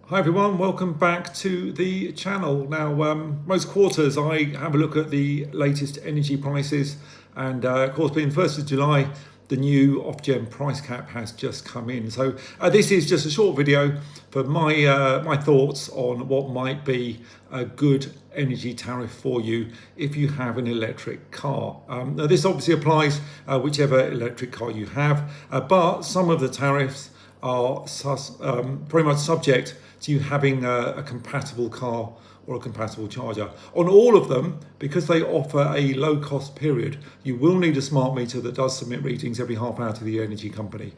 Hi everyone, welcome back to the channel. Now, most quarters I have a look at the latest energy prices, and of course, being the 1st of July, the new Ofgem price cap has just come in. So this is just a short video for my thoughts on what might be a good energy tariff for you if you have an electric car. Now this obviously applies whichever electric car you have, but some of the tariffs are pretty much subject to you having a compatible car or a compatible charger. On all of them, because they offer a low cost period, you will need a smart meter that does submit readings every half hour to the energy company.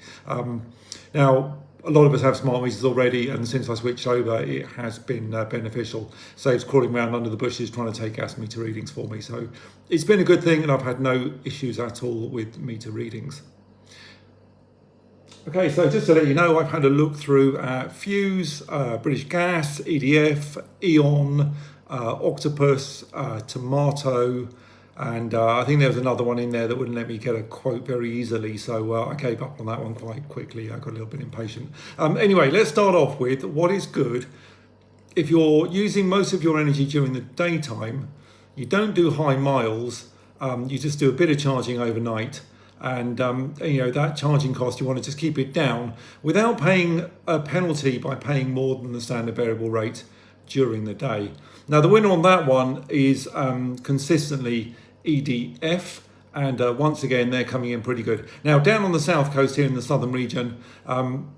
Now, a lot of us have smart meters already, and since I switched over, it has been beneficial. Saves crawling around under the bushes trying to take gas meter readings for me. So it's been a good thing, and I've had no issues at all with meter readings. Okay, so just to let you know, I've had a look through Fuse, British Gas, EDF, EON, Octopus, Tomato, and I think there was another one in there that wouldn't let me get a quote very easily, so I gave up on that one quite quickly. I got a little bit impatient. Anyway, let's start off with what is good. If you're using most of your energy during the daytime, you don't do high miles, you just do a bit of charging overnight. And that charging cost, you want to just keep it down without paying a penalty by paying more than the standard variable rate during the day. Now the winner on that one is consistently EDF, and once again they're coming in pretty good. Now down on the south coast here in the southern region,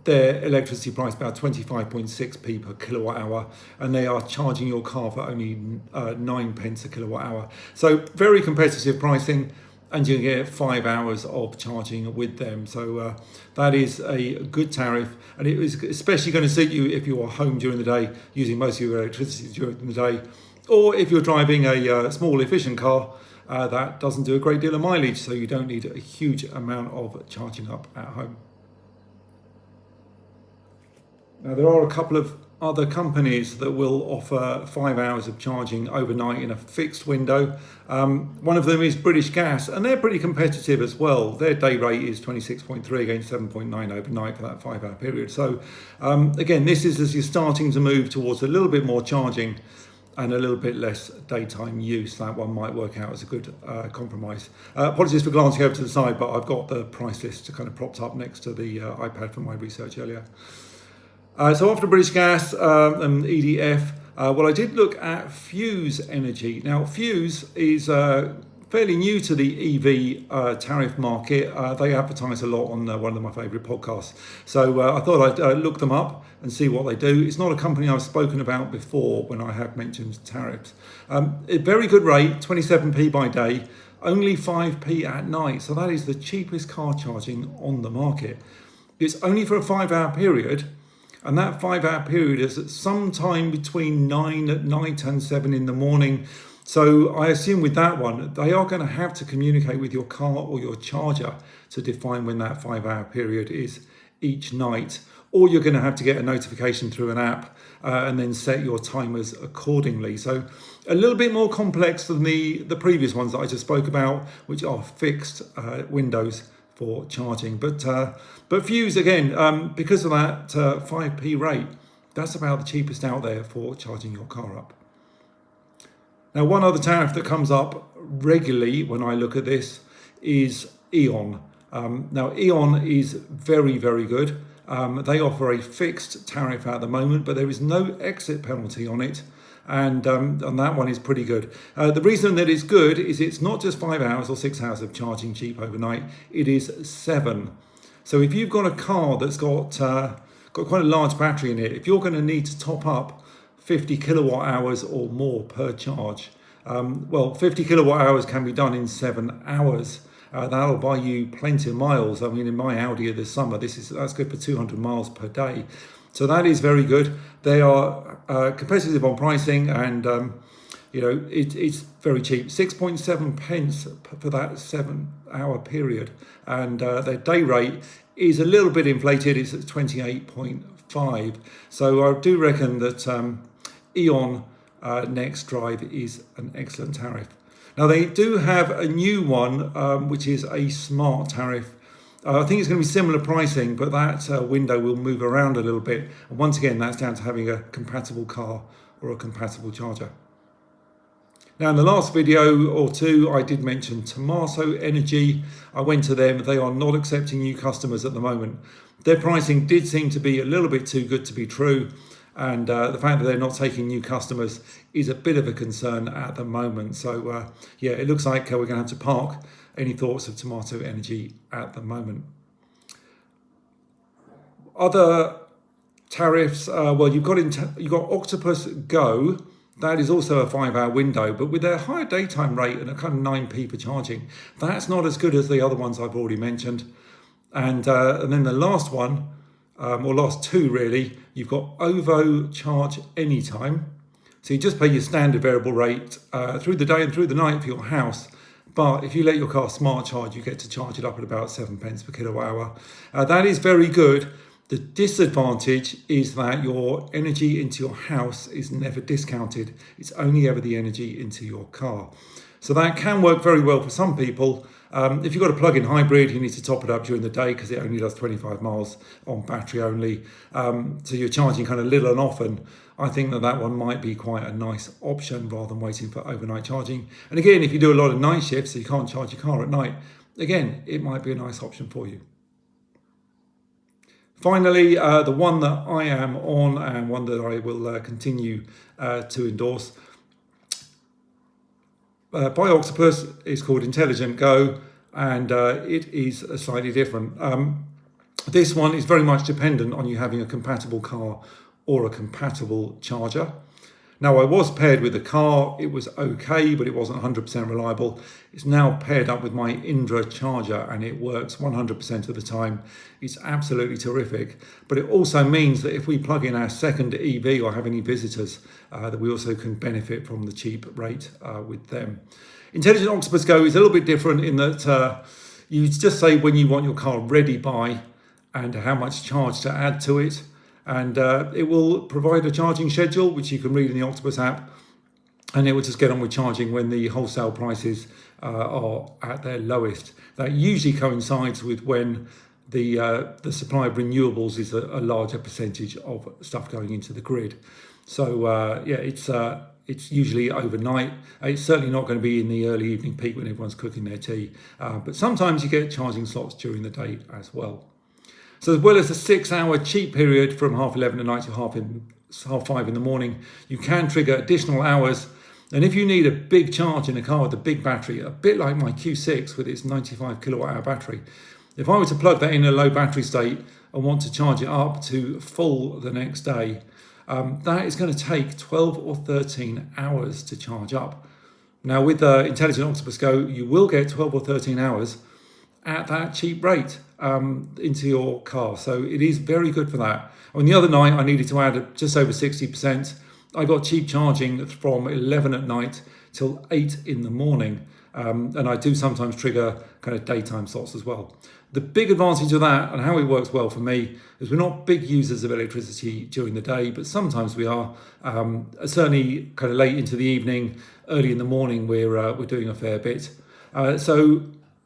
their electricity price about 25.6p per kilowatt hour, and they are charging your car for only 9 pence a kilowatt hour. So very competitive pricing, and you get 5 hours of charging with them. So that is a good tariff, and it is especially going to suit you if you are home during the day, using most of your electricity during the day, or if you're driving a small efficient car that doesn't do a great deal of mileage, so you don't need a huge amount of charging up at home. Now there are a couple of other companies that will offer 5 hours of charging overnight in a fixed window. One of them is British Gas, and they're pretty competitive as well. Their day rate is 26.3 against 7.9 overnight for that 5 hour period. So again, this is as you're starting to move towards a little bit more charging and a little bit less daytime use. That one might work out as a good compromise. Apologies for glancing over to the side, but I've got the price list kind of propped up next to the iPad from my research earlier. So after British Gas and EDF, I did look at Fuse Energy. Now Fuse is fairly new to the EV tariff market. They advertise a lot on one of my favourite podcasts. So I thought I'd look them up and see what they do. It's not a company I've spoken about before when I have mentioned tariffs. A very good rate, 27p by day, only 5p at night. So that is the cheapest car charging on the market. It's only for a 5 hour period. And that 5 hour period is at some time between 9 at night and 7 in the morning. So I assume with that one, they are going to have to communicate with your car or your charger to define when that 5 hour period is each night. Or you're going to have to get a notification through an app and then set your timers accordingly. So a little bit more complex than the previous ones that I just spoke about, which are fixed windows for charging, but Fuse again, because of that 5p rate, that's about the cheapest out there for charging your car up. Now one other tariff that comes up regularly when I look at this is EON. Now EON is very, very good. They offer a fixed tariff at the moment, but there is no exit penalty on it. And that one is pretty good. The reason that it's good is it's not just 5 hours or 6 hours of charging cheap overnight, it is 7. So if you've got a car that's got quite a large battery in it, if you're going to need to top up 50 kilowatt hours or more per charge, 50 kilowatt hours can be done in 7 hours. That'll buy you plenty of miles. I mean, in my Audi this summer, that's good for 200 miles per day. So that is very good. They are competitive on pricing, and it's very cheap. 6.7 pence for that 7 hour period, and their day rate is a little bit inflated. It's at 28.5. So I do reckon that EON Next Drive is an excellent tariff. Now they do have a new one, which is a smart tariff. I think it's going to be similar pricing, but that window will move around a little bit. And once again, that's down to having a compatible car or a compatible charger. Now, in the last video or two, I did mention Tomato Energy. I went to them. They are not accepting new customers at the moment. Their pricing did seem to be a little bit too good to be true. And the fact that they're not taking new customers is a bit of a concern at the moment. So, yeah, it looks like we're going to have to park any thoughts of Tomato Energy at the moment. Other tariffs, well, you've got Octopus Go. That is also a 5-hour window, but with their higher daytime rate and a kind of 9p per charging, that's not as good as the other ones I've already mentioned. And then the last one, or last two really, you've got OVO Charge Anytime. So you just pay your standard variable rate through the day and through the night for your house. But if you let your car smart charge, you get to charge it up at about 7 pence per kilowatt hour. That is very good. The disadvantage is that your energy into your house is never discounted. It's only ever the energy into your car. So that can work very well for some people. If you've got a plug-in hybrid, you need to top it up during the day because it only does 25 miles on battery only. So you're charging kind of little and often. I think that one might be quite a nice option rather than waiting for overnight charging. And again, if you do a lot of night shifts, so you can't charge your car at night, again, it might be a nice option for you. Finally, the one that I am on and one that I will continue to endorse by Octopus is called Intelligent Go, and it is slightly different. This one is very much dependent on you having a compatible car or a compatible charger. Now, I was paired with the car. It was okay, but it wasn't 100% reliable. It's now paired up with my Indra charger and it works 100% of the time. It's absolutely terrific. But it also means that if we plug in our second EV or have any visitors, that we also can benefit from the cheap rate with them. Intelligent Octopus Go is a little bit different in that you just say when you want your car ready by and how much charge to add to it. And it will provide a charging schedule, which you can read in the Octopus app. And it will just get on with charging when the wholesale prices are at their lowest. That usually coincides with when the supply of renewables is a larger percentage of stuff going into the grid. So yeah, it's usually overnight. It's certainly not going to be in the early evening peak when everyone's cooking their tea. But sometimes you get charging slots during the day as well. So as well as a 6-hour cheap period from 11:30 at night to half 5 in the morning, you can trigger additional hours. And if you need a big charge in a car with a big battery, a bit like my Q6 with its 95 kilowatt hour battery, if I were to plug that in a low battery state and want to charge it up to full the next day, that is going to take 12 or 13 hours to charge up. Now with the Intelligent Octopus Go, you will get 12 or 13 hours at that cheap rate into your car. So it is very good for that. I mean, the other night I needed to add just over 60%. I got cheap charging from 11 at night till 8 in the morning. And I do sometimes trigger kind of daytime slots as well. The big advantage of that and how it works well for me is we're not big users of electricity during the day, but sometimes we are. Certainly kind of late into the evening, early in the morning, we're doing a fair bit. So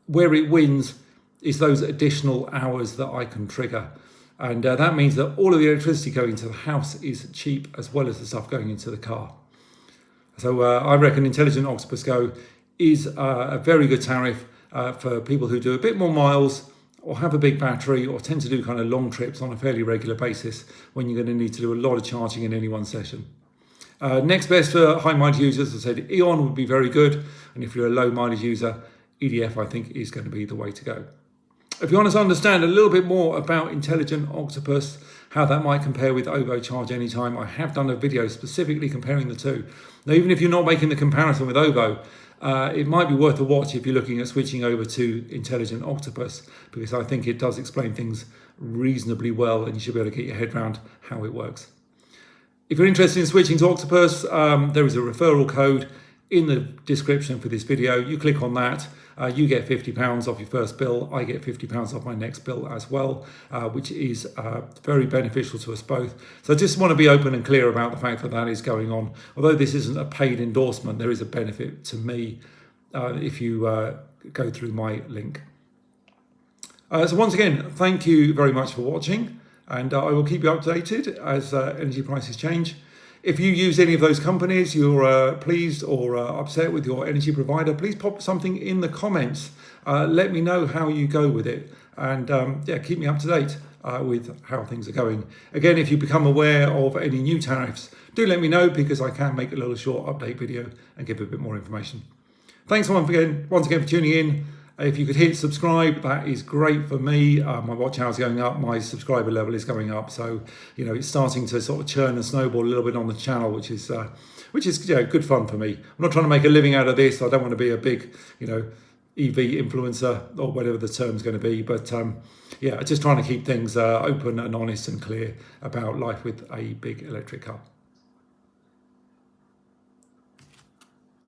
where it wins is those additional hours that I can trigger. And that means that all of the electricity going into the house is cheap as well as the stuff going into the car. So I reckon Intelligent Octopus Go is a very good tariff for people who do a bit more miles or have a big battery or tend to do kind of long trips on a fairly regular basis when you're going to need to do a lot of charging in any one session. Next best for high mileage users, as I said, EON would be very good. And if you're a low mileage user, EDF I think is going to be the way to go. If you want to understand a little bit more about Intelligent Octopus, how that might compare with OVO Charge Anytime, I have done a video specifically comparing the two. Now, even if you're not making the comparison with OVO, it might be worth a watch if you're looking at switching over to Intelligent Octopus, because I think it does explain things reasonably well and you should be able to get your head around how it works. If you're interested in switching to Octopus, there is a referral code in the description for this video. You click on that, you get £50 off your first bill. I get £50 off my next bill as well, which is very beneficial to us both. So I just want to be open and clear about the fact that that is going on. Although this isn't a paid endorsement, there is a benefit to me if you go through my link. So once again, thank you very much for watching, and I will keep you updated as energy prices change. If you use any of those companies, you're pleased or upset with your energy provider, please pop something in the comments. Let me know how you go with it, and yeah, keep me up to date with how things are going. Again, if you become aware of any new tariffs, do let me know, because I can make a little short update video and give a bit more information. Thanks once again for tuning in. If you could hit subscribe, that is great for me. My watch hours going up, my subscriber level is going up, so you know it's starting to sort of churn and snowball a little bit on the channel, which is good fun for me. I'm not trying to make a living out of this. I don't want to be a big EV influencer or whatever the term's going to be, but yeah, just trying to keep things open and honest and clear about life with a big electric car.